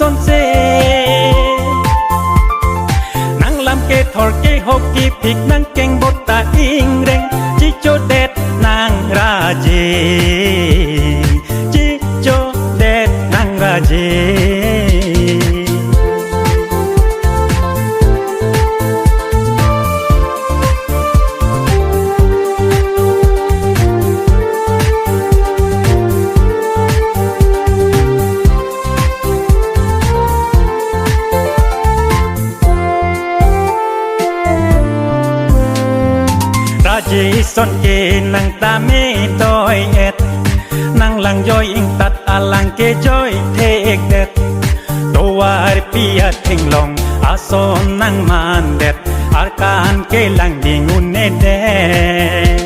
SONSE nang làm kê thor kê hô kỳ phịch nang keng bột ta ing reng chi cho đẹp nang ra dê chi cho đẹp nang ra dê Ji son ke nang ta me toy et nang lang joy ing tat alang ke joy thek det to war pia thing long a son nang man det ar kan ke lang ding un ne de